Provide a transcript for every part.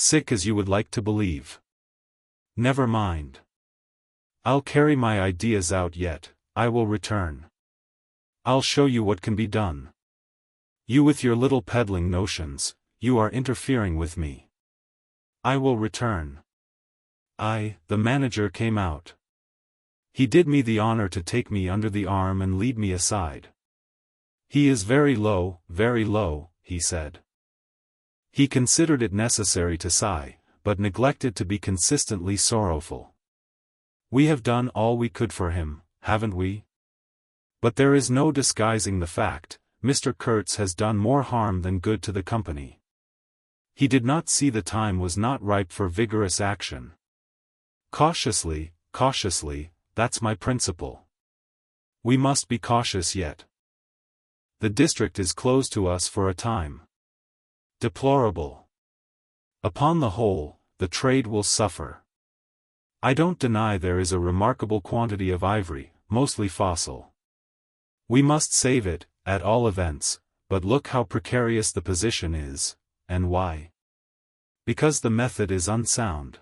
sick as you would like to believe. Never mind. I'll carry my ideas out yet, I will return. I'll show you what can be done. You with your little peddling notions, you are interfering with me. I will return. The manager came out. He did me the honor to take me under the arm and lead me aside. He is very low, he said. He considered it necessary to sigh, but neglected to be consistently sorrowful. We have done all we could for him, haven't we? But there is no disguising the fact, Mr. Kurtz has done more harm than good to the company. He did not see the time was not ripe for vigorous action. Cautiously, that's my principle. We must be cautious yet. The district is closed to us for a time. Deplorable. Upon the whole, the trade will suffer. I don't deny there is a remarkable quantity of ivory, mostly fossil. We must save it, at all events, but look how precarious the position is, and why? Because the method is unsound.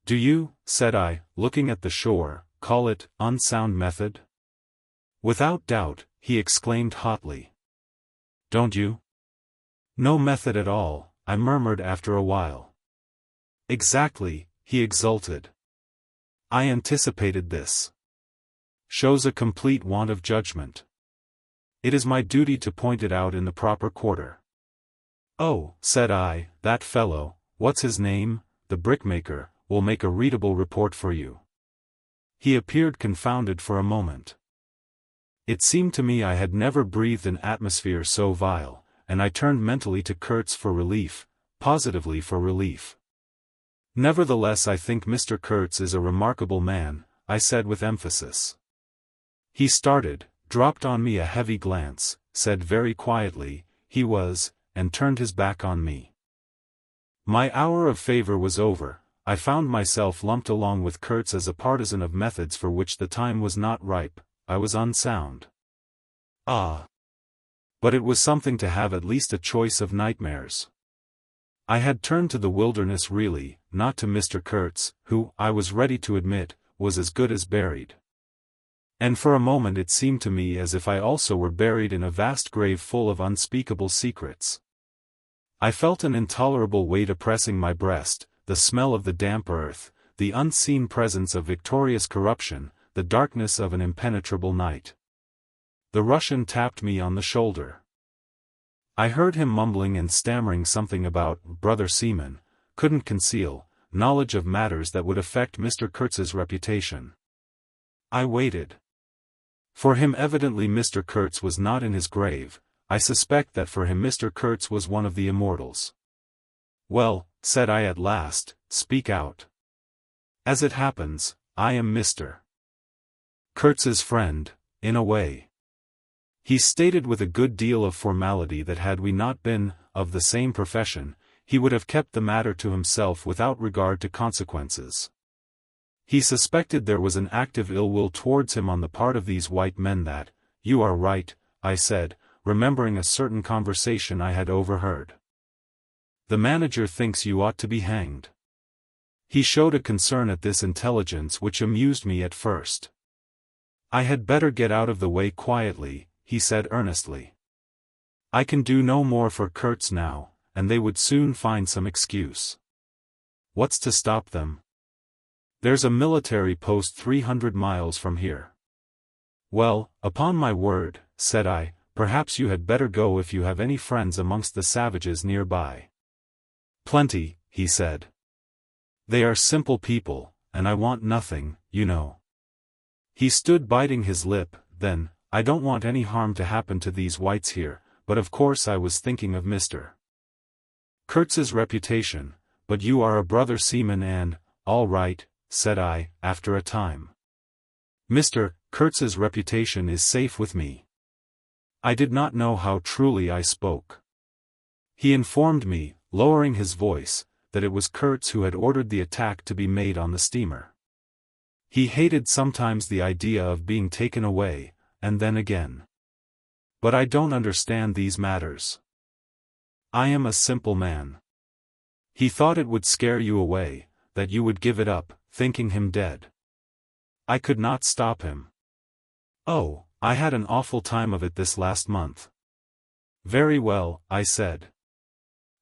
Do you, said I, looking at the shore, call it unsound method? Without doubt, he exclaimed hotly. Don't you? No method at all, I murmured after a while. Exactly, he exulted. I anticipated this. Shows a complete want of judgment. It is my duty to point it out in the proper quarter. Oh, said I, that fellow, what's his name, the brickmaker, will make a readable report for you. He appeared confounded for a moment. It seemed to me I had never breathed an atmosphere so vile, and I turned mentally to Kurtz for relief, positively for relief. Nevertheless, I think Mr. Kurtz is a remarkable man, I said with emphasis. He started, dropped on me a heavy glance, said very quietly, he was, and turned his back on me. My hour of favor was over. I found myself lumped along with Kurtz as a partisan of methods for which the time was not ripe. I was unsound. Ah! But it was something to have at least a choice of nightmares. I had turned to the wilderness really, not to Mr. Kurtz, who, I was ready to admit, was as good as buried. And for a moment it seemed to me as if I also were buried in a vast grave full of unspeakable secrets. I felt an intolerable weight oppressing my breast, the smell of the damp earth, the unseen presence of victorious corruption, the darkness of an impenetrable night. The Russian tapped me on the shoulder. I heard him mumbling and stammering something about brother seaman, couldn't conceal, knowledge of matters that would affect Mr. Kurtz's reputation. I waited. For him evidently Mr. Kurtz was not in his grave. I suspect that for him Mr. Kurtz was one of the immortals. Well, said I at last, speak out. As it happens, I am Mr. Kurtz's friend, in a way. He stated with a good deal of formality that had we not been of the same profession, he would have kept the matter to himself without regard to consequences. He suspected there was an active ill will towards him on the part of these white men that, you are right, I said, remembering a certain conversation I had overheard. The manager thinks you ought to be hanged. He showed a concern at this intelligence which amused me at first. I had better get out of the way quietly, he said earnestly. I can do no more for Kurtz now, and they would soon find some excuse. What's to stop them? There's a military post 300 miles from here. Well, upon my word, said I, perhaps you had better go if you have any friends amongst the savages nearby. Plenty, he said. They are simple people, and I want nothing, you know. He stood biting his lip, then, I don't want any harm to happen to these whites here, but of course I was thinking of Mr. Kurtz's reputation, but you are a brother seaman and, all right, said I, after a time. Mr. Kurtz's reputation is safe with me. I did not know how truly I spoke. He informed me, lowering his voice, that it was Kurtz who had ordered the attack to be made on the steamer. He hated sometimes the idea of being taken away, and then again. But I don't understand these matters. I am a simple man. He thought it would scare you away, that you would give it up, thinking him dead. I could not stop him. Oh, I had an awful time of it this last month. Very well, I said.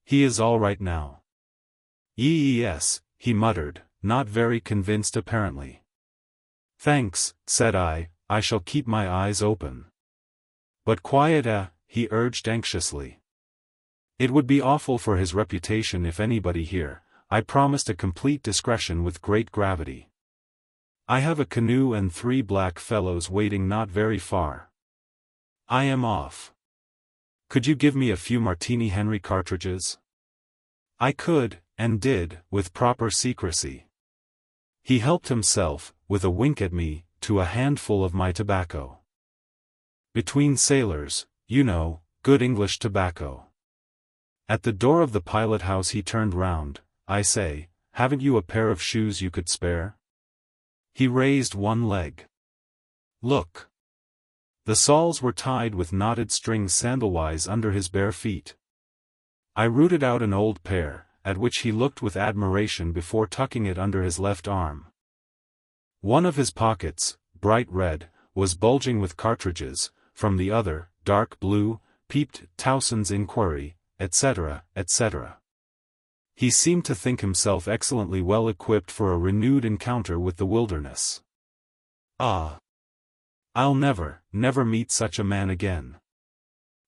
He is all right now. Yes, he muttered, not very convinced apparently. Thanks, said I shall keep my eyes open. But quiet, he urged anxiously. It would be awful for his reputation if anybody here. I promised a complete discretion with great gravity. I have a canoe and 3 black fellows waiting not very far. I am off. Could you give me a few Martini Henry cartridges? I could, and did, with proper secrecy. He helped himself, with a wink at me, to a handful of my tobacco. Between sailors, you know, good English tobacco. At the door of the pilot house he turned round. I say, haven't you a pair of shoes you could spare? He raised one leg. Look. The soles were tied with knotted strings sandalwise under his bare feet. I rooted out an old pair, at which he looked with admiration before tucking it under his left arm. One of his pockets, bright red, was bulging with cartridges, from the other, dark blue, peeped Towson's inquiry, etc., etc. He seemed to think himself excellently well equipped for a renewed encounter with the wilderness. Ah! I'll never meet such a man again.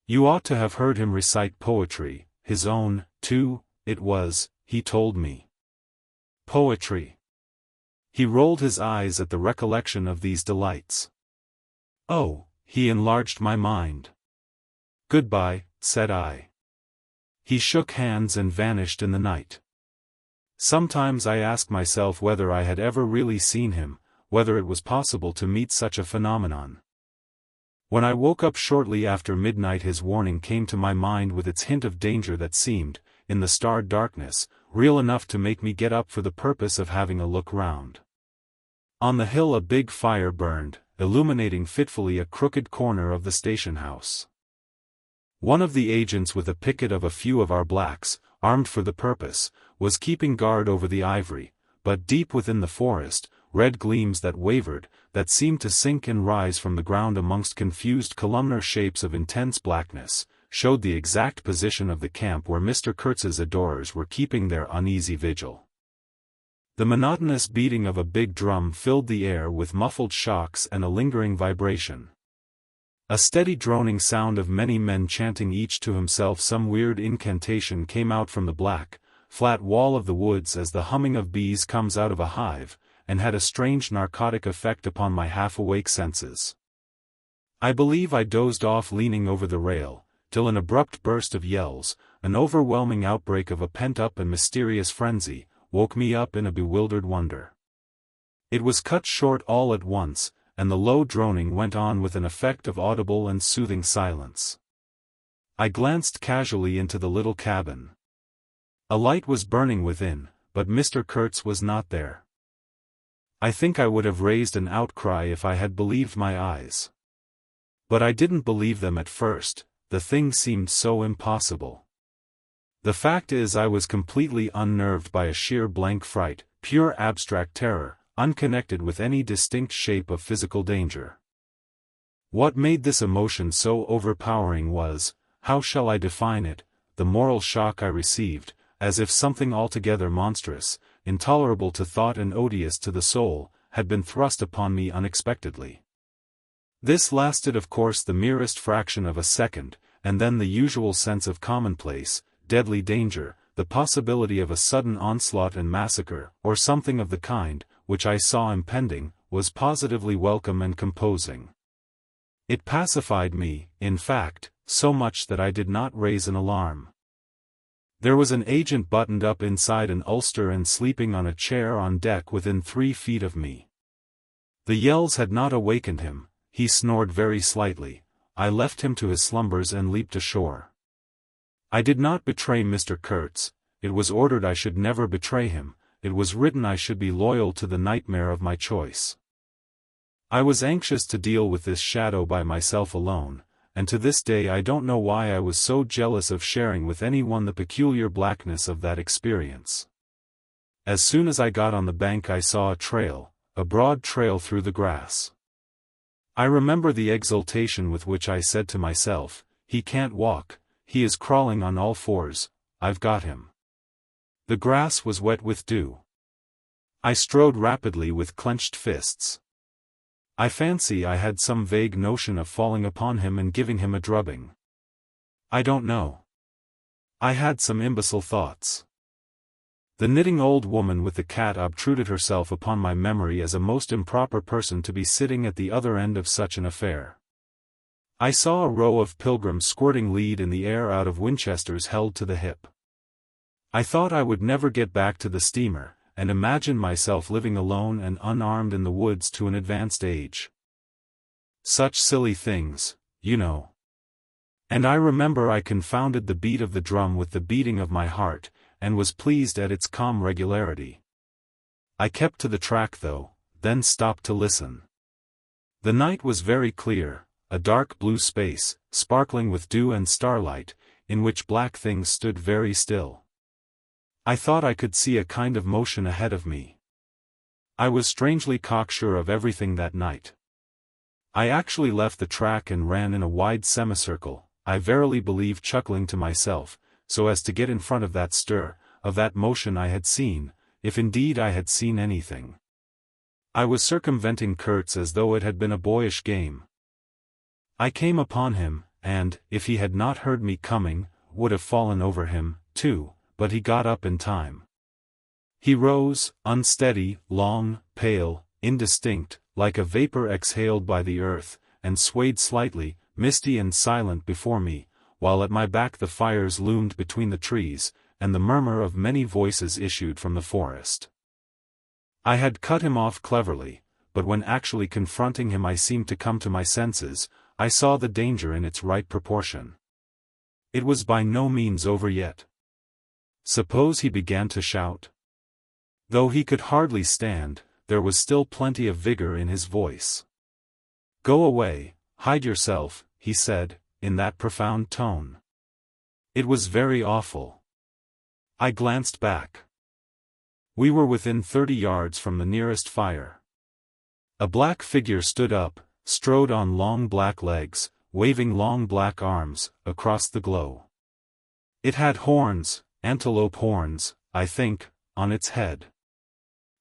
You ought to have heard him recite poetry, his own, too, it was, he told me. Poetry. He rolled his eyes at the recollection of these delights. Oh, he enlarged my mind. Goodbye, said I. He shook hands and vanished in the night. Sometimes I ask myself whether I had ever really seen him, whether it was possible to meet such a phenomenon. When I woke up shortly after midnight his warning came to my mind with its hint of danger that seemed, in the starred darkness, real enough to make me get up for the purpose of having a look round. On the hill a big fire burned, illuminating fitfully a crooked corner of the station house. One of the agents with a picket of a few of our blacks, armed for the purpose, was keeping guard over the ivory, but deep within the forest, red gleams that wavered, that seemed to sink and rise from the ground amongst confused columnar shapes of intense blackness, showed the exact position of the camp where Mr. Kurtz's adorers were keeping their uneasy vigil. The monotonous beating of a big drum filled the air with muffled shocks and a lingering vibration. A steady droning sound of many men chanting each to himself some weird incantation came out from the black, flat wall of the woods as the humming of bees comes out of a hive, and had a strange narcotic effect upon my half-awake senses. I believe I dozed off leaning over the rail, till an abrupt burst of yells, an overwhelming outbreak of a pent-up and mysterious frenzy, woke me up in a bewildered wonder. It was cut short all at once, and the low droning went on with an effect of audible and soothing silence. I glanced casually into the little cabin. A light was burning within, but Mr. Kurtz was not there. I think I would have raised an outcry if I had believed my eyes. But I didn't believe them at first, the thing seemed so impossible. The fact is I was completely unnerved by a sheer blank fright, pure abstract terror, unconnected with any distinct shape of physical danger. What made this emotion so overpowering was, how shall I define it, the moral shock I received, as if something altogether monstrous, intolerable to thought and odious to the soul, had been thrust upon me unexpectedly. This lasted of course the merest fraction of a second, and then the usual sense of commonplace, deadly danger, the possibility of a sudden onslaught and massacre, or something of the kind, which I saw impending, was positively welcome and composing. It pacified me, in fact, so much that I did not raise an alarm. There was an agent buttoned up inside an ulster and sleeping on a chair on deck within 3 feet of me. The yells had not awakened him, he snored very slightly. I left him to his slumbers and leaped ashore. I did not betray Mr. Kurtz, it was ordered I should never betray him, it was written I should be loyal to the nightmare of my choice. I was anxious to deal with this shadow by myself alone, and to this day I don't know why I was so jealous of sharing with anyone the peculiar blackness of that experience. As soon as I got on the bank I saw a trail, a broad trail through the grass. I remember the exultation with which I said to myself, "He can't walk, he is crawling on all fours, I've got him." The grass was wet with dew. I strode rapidly with clenched fists. I fancy I had some vague notion of falling upon him and giving him a drubbing. I don't know. I had some imbecile thoughts. The knitting old woman with the cat obtruded herself upon my memory as a most improper person to be sitting at the other end of such an affair. I saw a row of pilgrims squirting lead in the air out of Winchesters held to the hip. I thought I would never get back to the steamer, and imagined myself living alone and unarmed in the woods to an advanced age. Such silly things, you know. And I remember I confounded the beat of the drum with the beating of my heart, and was pleased at its calm regularity. I kept to the track though, then stopped to listen. The night was very clear, a dark blue space, sparkling with dew and starlight, in which black things stood very still. I thought I could see a kind of motion ahead of me. I was strangely cocksure of everything that night. I actually left the track and ran in a wide semicircle, I verily believe chuckling to myself, so as to get in front of that stir, of that motion I had seen, if indeed I had seen anything. I was circumventing Kurtz as though it had been a boyish game. I came upon him, and, if he had not heard me coming, would have fallen over him, too, but he got up in time. He rose, unsteady, long, pale, indistinct, like a vapor exhaled by the earth, and swayed slightly, misty and silent before me, while at my back the fires loomed between the trees, and the murmur of many voices issued from the forest. I had cut him off cleverly, but when actually confronting him I seemed to come to my senses, I saw the danger in its right proportion. It was by no means over yet. Suppose he began to shout? Though he could hardly stand, there was still plenty of vigor in his voice. "Go away, hide yourself," he said, in that profound tone. It was very awful. I glanced back. We were within 30 yards from the nearest fire. A black figure stood up, strode on long black legs, waving long black arms, across the glow. It had horns, antelope horns, I think, on its head.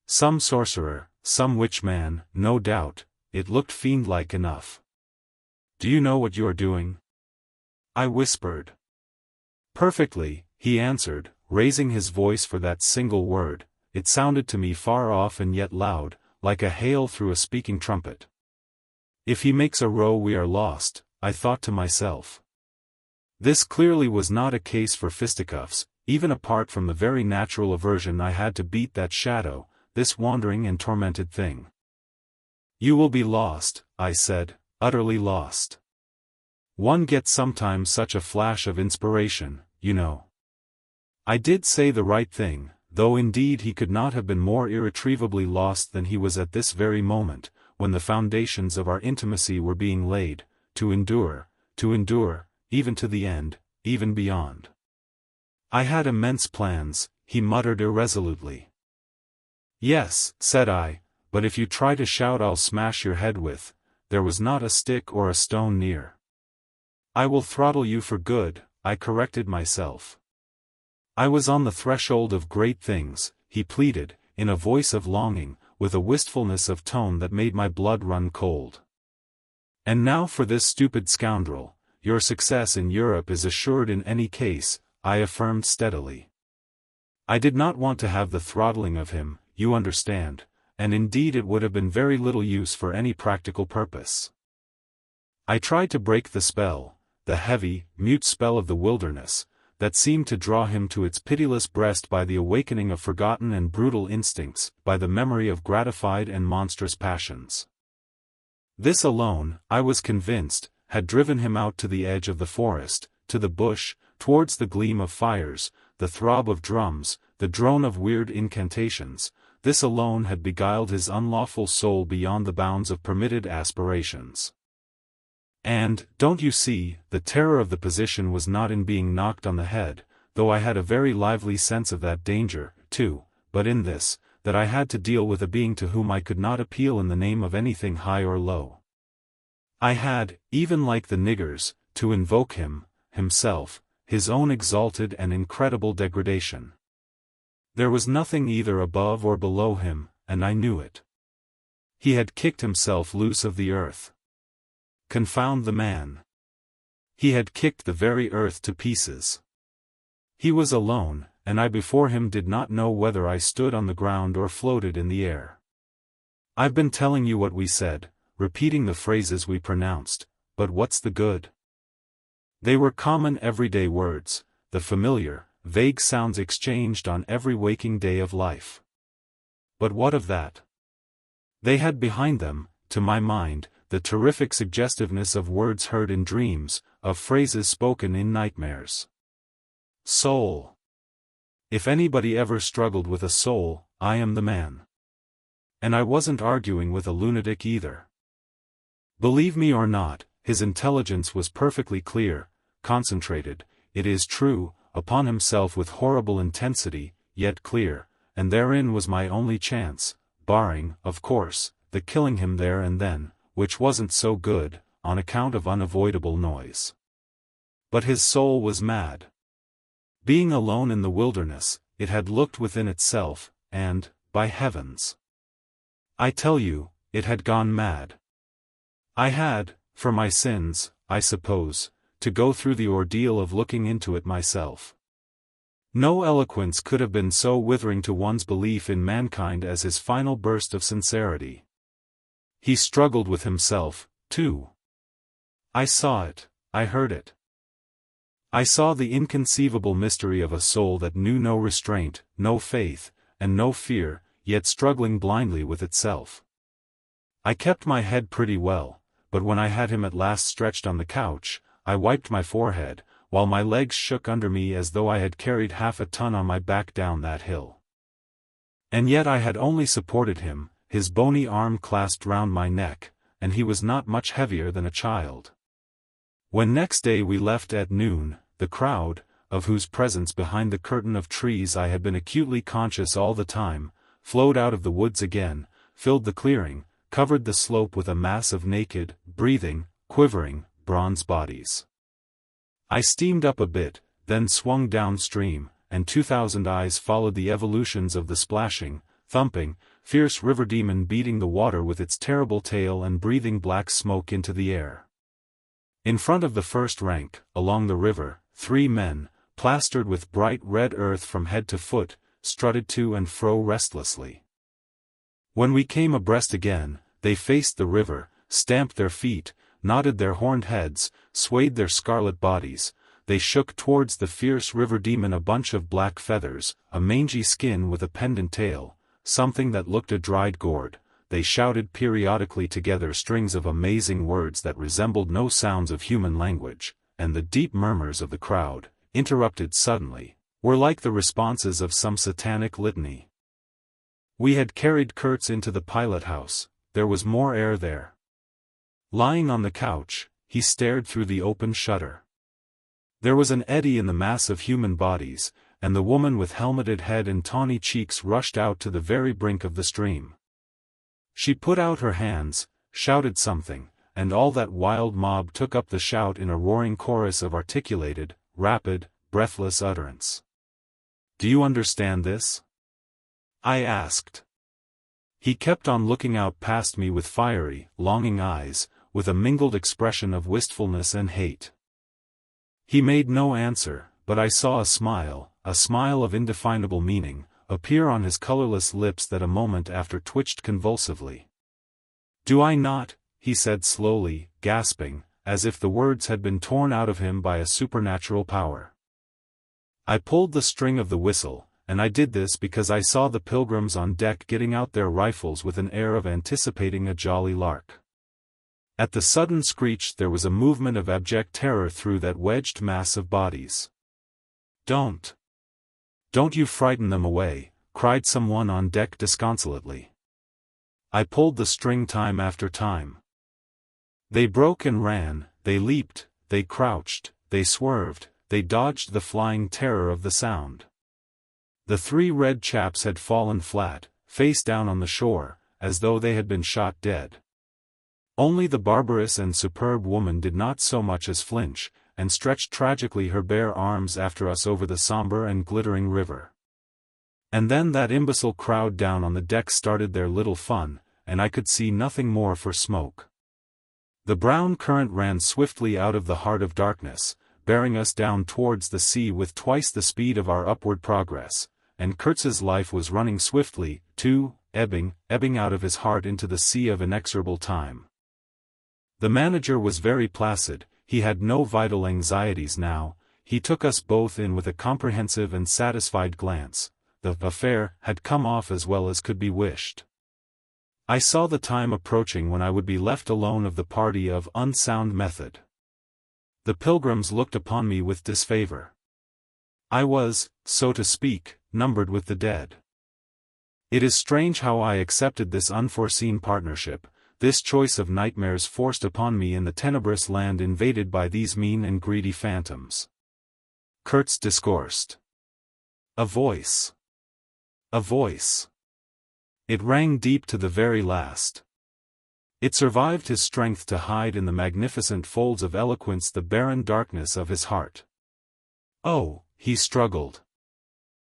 Some sorcerer, some witch-man, no doubt, it looked fiend-like enough. "Do you know what you are doing?" I whispered. "Perfectly," he answered, raising his voice for that single word. It sounded to me far off and yet loud, like a hail through a speaking trumpet. "If he makes a row we are lost," I thought to myself. This clearly was not a case for fisticuffs, even apart from the very natural aversion I had to beat that shadow, this wandering and tormented thing. "You will be lost," I said, "utterly lost. One gets sometimes such a flash of inspiration, you know." I did say the right thing, though indeed he could not have been more irretrievably lost than he was at this very moment, when the foundations of our intimacy were being laid, to endure, even to the end, even beyond. "I had immense plans," he muttered irresolutely. "Yes," said I, "but if you try to shout I'll smash your head with." There was not a stick or a stone near. "I will throttle you for good," I corrected myself. I was on the threshold of great things, he pleaded, in a voice of longing, with a wistfulness of tone that made my blood run cold. "And now for this stupid scoundrel, your success in Europe is assured in any case," I affirmed steadily. I did not want to have the throttling of him, you understand, and indeed it would have been very little use for any practical purpose. I tried to break the spell, the heavy, mute spell of the wilderness, that seemed to draw him to its pitiless breast by the awakening of forgotten and brutal instincts, by the memory of gratified and monstrous passions. This alone, I was convinced, had driven him out to the edge of the forest, to the bush, towards the gleam of fires, the throb of drums, the drone of weird incantations. This alone had beguiled his unlawful soul beyond the bounds of permitted aspirations. And, don't you see, the terror of the position was not in being knocked on the head, though I had a very lively sense of that danger, too, but in this, that I had to deal with a being to whom I could not appeal in the name of anything high or low. I had, even like the niggers, to invoke him, himself, his own exalted and incredible degradation. There was nothing either above or below him, and I knew it. He had kicked himself loose of the earth. Confound the man. He had kicked the very earth to pieces. He was alone, and I before him did not know whether I stood on the ground or floated in the air. I've been telling you what we said, repeating the phrases we pronounced, but what's the good? They were common everyday words, the familiar, vague sounds exchanged on every waking day of life. But what of that? They had behind them, to my mind, the terrific suggestiveness of words heard in dreams, of phrases spoken in nightmares. Soul. If anybody ever struggled with a soul, I am the man. And I wasn't arguing with a lunatic either. Believe me or not, his intelligence was perfectly clear, concentrated, it is true, upon himself with horrible intensity, yet clear, and therein was my only chance, barring, of course, the killing him there and then, which wasn't so good, on account of unavoidable noise. But his soul was mad. Being alone in the wilderness, it had looked within itself, and, by heavens, I tell you, it had gone mad. I had, for my sins, I suppose, to go through the ordeal of looking into it myself. No eloquence could have been so withering to one's belief in mankind as his final burst of sincerity. He struggled with himself, too. I saw it, I heard it. I saw the inconceivable mystery of a soul that knew no restraint, no faith, and no fear, yet struggling blindly with itself. I kept my head pretty well, but when I had him at last stretched on the couch, I wiped my forehead, while my legs shook under me as though I had carried half a ton on my back down that hill. And yet I had only supported him, his bony arm clasped round my neck, and he was not much heavier than a child. When next day we left at noon, the crowd, of whose presence behind the curtain of trees I had been acutely conscious all the time, flowed out of the woods again, filled the clearing, covered the slope with a mass of naked, breathing, quivering, bronze bodies. I steamed up a bit, then swung downstream, and 2,000 eyes followed the evolutions of the splashing, thumping, fierce river demon beating the water with its terrible tail and breathing black smoke into the air. In front of the first rank, along the river, 3 men, plastered with bright red earth from head to foot, strutted to and fro restlessly. When we came abreast again, they faced the river, stamped their feet, nodded their horned heads, swayed their scarlet bodies. They shook towards the fierce river demon a bunch of black feathers, a mangy skin with a pendant tail, something that looked a dried gourd. They shouted periodically together strings of amazing words that resembled no sounds of human language, and the deep murmurs of the crowd, interrupted suddenly, were like the responses of some satanic litany. We had carried Kurtz into the pilot house. There was more air there. Lying on the couch, he stared through the open shutter. There was an eddy in the mass of human bodies, and the woman with helmeted head and tawny cheeks rushed out to the very brink of the stream. She put out her hands, shouted something, and all that wild mob took up the shout in a roaring chorus of articulated, rapid, breathless utterance. "Do you understand this?" I asked. He kept on looking out past me with fiery, longing eyes, with a mingled expression of wistfulness and hate. He made no answer, but I saw a smile of indefinable meaning, appear on his colorless lips that a moment after twitched convulsively. "Do I not?" he said slowly, gasping, as if the words had been torn out of him by a supernatural power. I pulled the string of the whistle, and I did this because I saw the pilgrims on deck getting out their rifles with an air of anticipating a jolly lark. At the sudden screech there was a movement of abject terror through that wedged mass of bodies. Don't you frighten them away," cried someone on deck disconsolately. I pulled the string time after time. They broke and ran, they leaped, they crouched, they swerved, they dodged the flying terror of the sound. The 3 red chaps had fallen flat, face down on the shore, as though they had been shot dead. Only the barbarous and superb woman did not so much as flinch, and stretched tragically her bare arms after us over the somber and glittering river. And then that imbecile crowd down on the deck started their little fun, and I could see nothing more for smoke. The brown current ran swiftly out of the heart of darkness, bearing us down towards the sea with twice the speed of our upward progress, and Kurtz's life was running swiftly, too, ebbing out of his heart into the sea of inexorable time. The manager was very placid, he had no vital anxieties now, he took us both in with a comprehensive and satisfied glance. The affair had come off as well as could be wished. I saw the time approaching when I would be left alone of the party of unsound method. The pilgrims looked upon me with disfavor. I was, so to speak, numbered with the dead. It is strange how I accepted this unforeseen partnership, this choice of nightmares forced upon me in the tenebrous land invaded by these mean and greedy phantoms. Kurtz discoursed. A voice. A voice. It rang deep to the very last. It survived his strength to hide in the magnificent folds of eloquence the barren darkness of his heart. Oh, he struggled.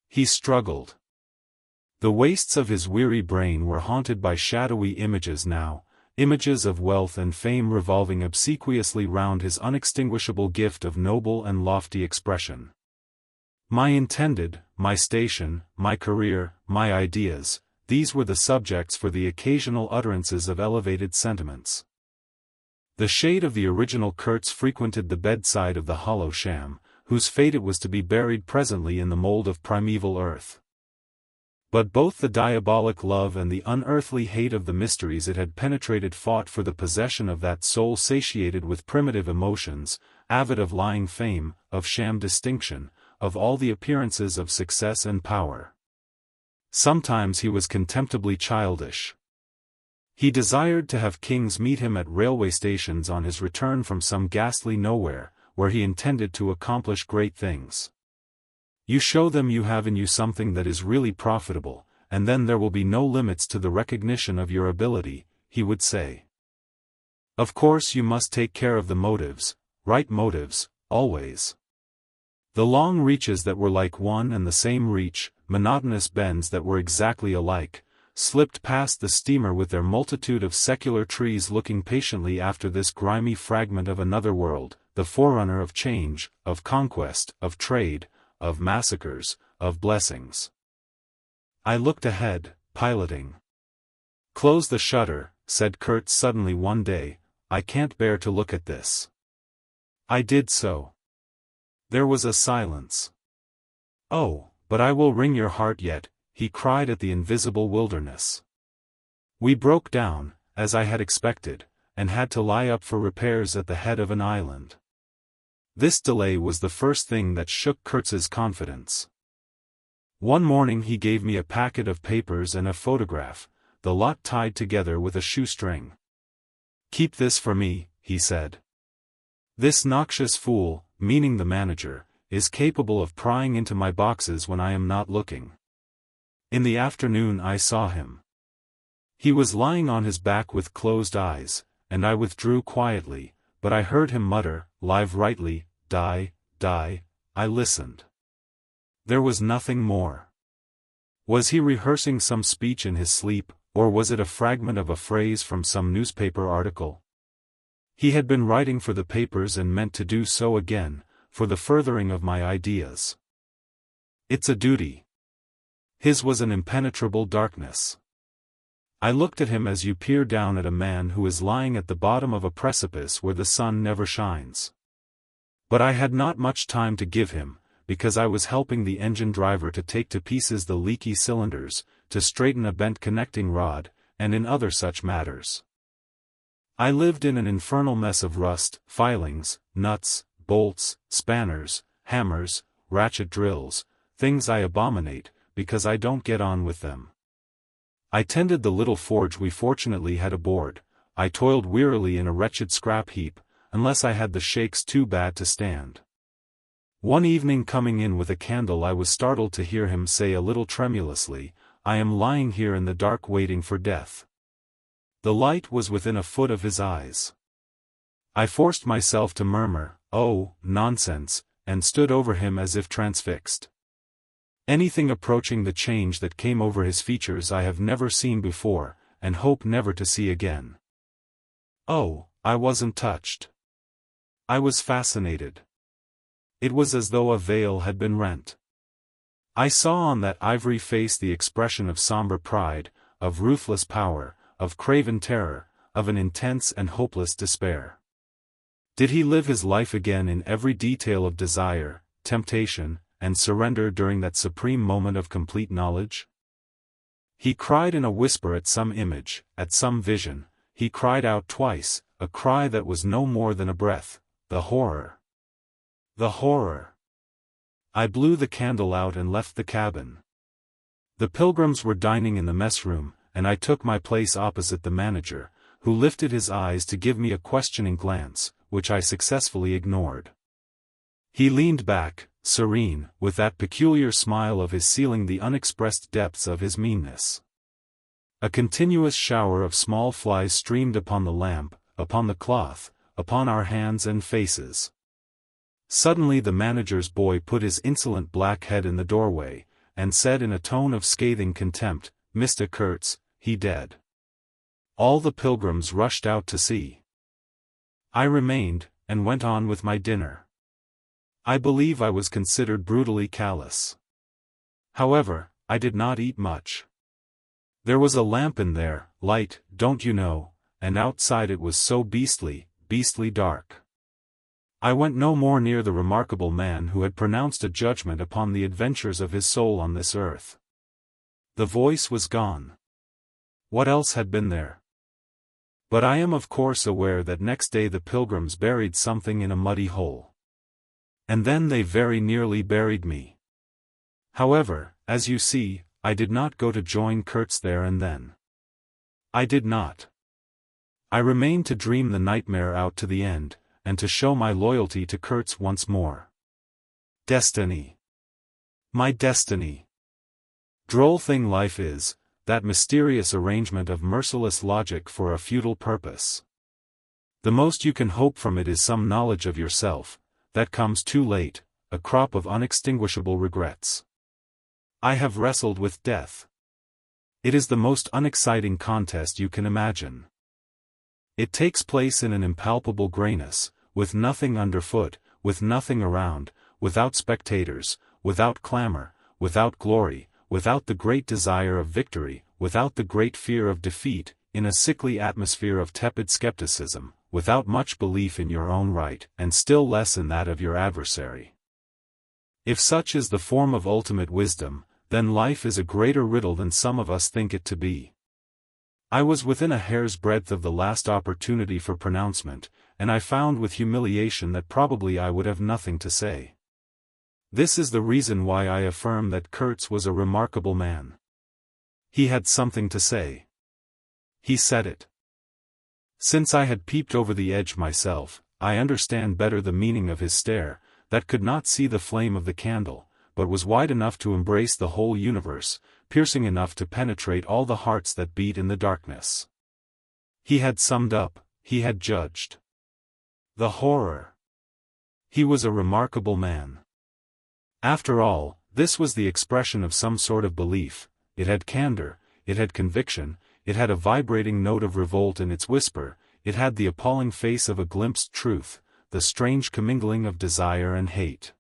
He struggled. The wastes of his weary brain were haunted by shadowy images now, images of wealth and fame revolving obsequiously round his unextinguishable gift of noble and lofty expression. My intended, my station, my career, my ideas, these were the subjects for the occasional utterances of elevated sentiments. The shade of the original Kurtz frequented the bedside of the hollow sham, whose fate it was to be buried presently in the mold of primeval earth. But both the diabolic love and the unearthly hate of the mysteries it had penetrated fought for the possession of that soul satiated with primitive emotions, avid of lying fame, of sham distinction, of all the appearances of success and power. Sometimes he was contemptibly childish. He desired to have kings meet him at railway stations on his return from some ghastly nowhere, where he intended to accomplish great things. You show them you have in you something that is really profitable, and then there will be no limits to the recognition of your ability, he would say. Of course you must take care of the motives, right motives, always. The long reaches that were like one and the same reach, monotonous bends that were exactly alike, slipped past the steamer with their multitude of secular trees looking patiently after this grimy fragment of another world, the forerunner of change, of conquest, of trade, of massacres, of blessings. I looked ahead, piloting. "Close the shutter," said Kurtz suddenly one day, "I can't bear to look at this." I did so. There was a silence. "Oh, but I will wring your heart yet," he cried at the invisible wilderness. We broke down, as I had expected, and had to lie up for repairs at the head of an island. This delay was the first thing that shook Kurtz's confidence. One morning he gave me a packet of papers and a photograph, the lot tied together with a shoestring. "Keep this for me," he said. "This noxious fool," meaning the manager, "is capable of prying into my boxes when I am not looking." In the afternoon I saw him. He was lying on his back with closed eyes, and I withdrew quietly, but I heard him mutter, "Live rightly, die, die." I listened. There was nothing more. Was he rehearsing some speech in his sleep, or was it a fragment of a phrase from some newspaper article? He had been writing for the papers and meant to do so again, for the furthering of my ideas. It's a duty. His was an impenetrable darkness. I looked at him as you peer down at a man who is lying at the bottom of a precipice where the sun never shines. But I had not much time to give him, because I was helping the engine driver to take to pieces the leaky cylinders, to straighten a bent connecting rod, and in other such matters. I lived in an infernal mess of rust, filings, nuts, bolts, spanners, hammers, ratchet drills, things I abominate, because I don't get on with them. I tended the little forge we fortunately had aboard, I toiled wearily in a wretched scrap heap, unless I had the shakes too bad to stand. One evening coming in with a candle I was startled to hear him say a little tremulously, "I am lying here in the dark waiting for death." The light was within a foot of his eyes. I forced myself to murmur, "Oh, nonsense," and stood over him as if transfixed. Anything approaching the change that came over his features I have never seen before, and hope never to see again. Oh, I wasn't touched. I was fascinated. It was as though a veil had been rent. I saw on that ivory face the expression of somber pride, of ruthless power, of craven terror, of an intense and hopeless despair. Did he live his life again in every detail of desire, temptation, and surrender during that supreme moment of complete knowledge? He cried in a whisper at some image, at some vision. He cried out twice, a cry that was no more than a breath, the horror. The horror. I blew the candle out and left the cabin. The pilgrims were dining in the mess room, and I took my place opposite the manager, who lifted his eyes to give me a questioning glance, which I successfully ignored. He leaned back, serene, with that peculiar smile of his sealing the unexpressed depths of his meanness. A continuous shower of small flies streamed upon the lamp, upon the cloth, upon our hands and faces. Suddenly the manager's boy put his insolent black head in the doorway, and said in a tone of scathing contempt, "Mr. Kurtz, he dead." All the pilgrims rushed out to see. I remained, and went on with my dinner. I believe I was considered brutally callous. However, I did not eat much. There was a lamp in there, light, don't you know, and outside it was so beastly dark. I went no more near the remarkable man who had pronounced a judgment upon the adventures of his soul on this earth. The voice was gone. What else had been there? But I am of course aware that next day the pilgrims buried something in a muddy hole. And then they very nearly buried me. However, as you see, I did not go to join Kurtz there and then. I did not. I remained to dream the nightmare out to the end, and to show my loyalty to Kurtz once more. Destiny. My destiny. Droll thing life is, that mysterious arrangement of merciless logic for a futile purpose. The most you can hope from it is some knowledge of yourself, that comes too late, a crop of unextinguishable regrets. I have wrestled with death. It is the most unexciting contest you can imagine. It takes place in an impalpable grayness, with nothing underfoot, with nothing around, without spectators, without clamor, without glory, without the great desire of victory, without the great fear of defeat, in a sickly atmosphere of tepid skepticism, without much belief in your own right, and still less in that of your adversary. If such is the form of ultimate wisdom, then life is a greater riddle than some of us think it to be. I was within a hair's breadth of the last opportunity for pronouncement, and I found with humiliation that probably I would have nothing to say. This is the reason why I affirm that Kurtz was a remarkable man. He had something to say. He said it. Since I had peeped over the edge myself, I understand better the meaning of his stare, that could not see the flame of the candle, but was wide enough to embrace the whole universe, piercing enough to penetrate all the hearts that beat in the darkness. He had summed up, he had judged. The horror. He was a remarkable man. After all, this was the expression of some sort of belief, it had candor, it had conviction, it had a vibrating note of revolt in its whisper, it had the appalling face of a glimpsed truth, the strange commingling of desire and hate.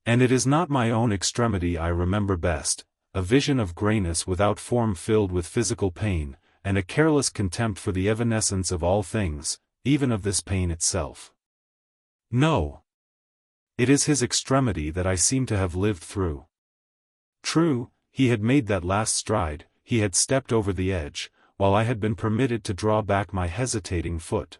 And it is not my own extremity I remember best, a vision of grayness without form filled with physical pain, and a careless contempt for the evanescence of all things, even of this pain itself. No. It is his extremity that I seem to have lived through. True, he had made that last stride, he had stepped over the edge, while I had been permitted to draw back my hesitating foot.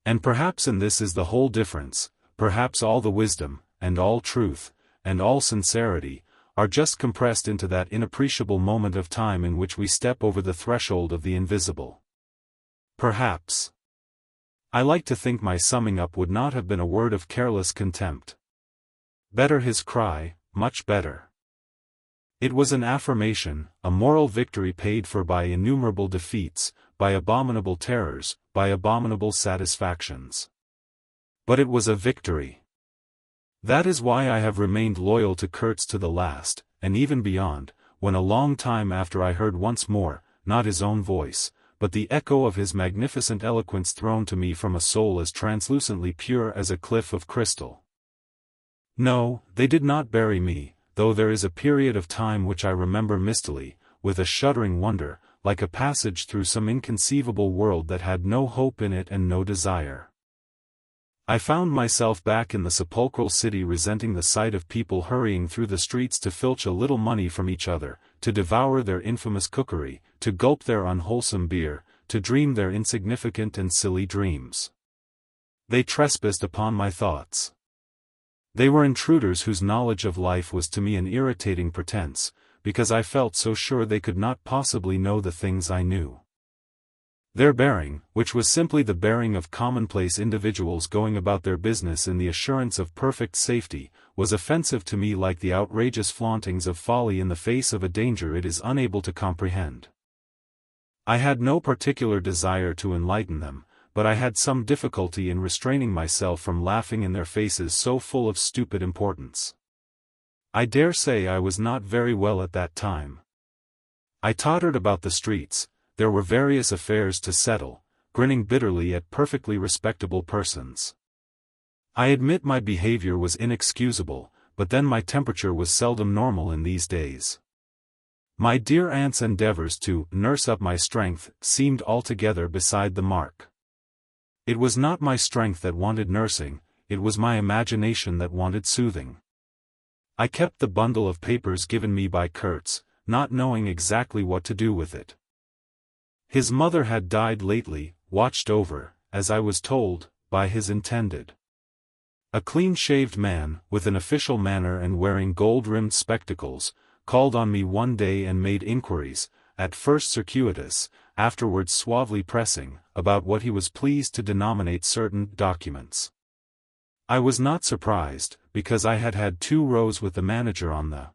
And perhaps in this is the whole difference, perhaps all the wisdom, and all truth, and all sincerity, are just compressed into that inappreciable moment of time in which we step over the threshold of the invisible. Perhaps. I like to think my summing up would not have been a word of careless contempt. Better his cry, much better. It was an affirmation, a moral victory paid for by innumerable defeats, by abominable terrors, by abominable satisfactions. But it was a victory. That is why I have remained loyal to Kurtz to the last, and even beyond, when a long time after I heard once more, not his own voice, but the echo of his magnificent eloquence thrown to me from a soul as translucently pure as a cliff of crystal. No, they did not bury me, though there is a period of time which I remember mistily, with a shuddering wonder, like a passage through some inconceivable world that had no hope in it and no desire. I found myself back in the sepulchral city, resenting the sight of people hurrying through the streets to filch a little money from each other, to devour their infamous cookery, to gulp their unwholesome beer, to dream their insignificant and silly dreams. They trespassed upon my thoughts. They were intruders whose knowledge of life was to me an irritating pretense, because I felt so sure they could not possibly know the things I knew. Their bearing, which was simply the bearing of commonplace individuals going about their business in the assurance of perfect safety, was offensive to me like the outrageous flauntings of folly in the face of a danger it is unable to comprehend. I had no particular desire to enlighten them, but I had some difficulty in restraining myself from laughing in their faces so full of stupid importance. I dare say I was not very well at that time. I tottered about the streets. There were various affairs to settle, grinning bitterly at perfectly respectable persons. I admit my behavior was inexcusable, but then my temperature was seldom normal in these days. My dear aunt's endeavors to nurse up my strength seemed altogether beside the mark. It was not my strength that wanted nursing, it was my imagination that wanted soothing. I kept the bundle of papers given me by Kurtz, not knowing exactly what to do with it. His mother had died lately, watched over, as I was told, by his intended. A clean-shaved man, with an official manner and wearing gold-rimmed spectacles, called on me one day and made inquiries, at first circuitous, afterwards suavely pressing, about what he was pleased to denominate certain documents. I was not surprised, because I had had 2 rows with the manager on the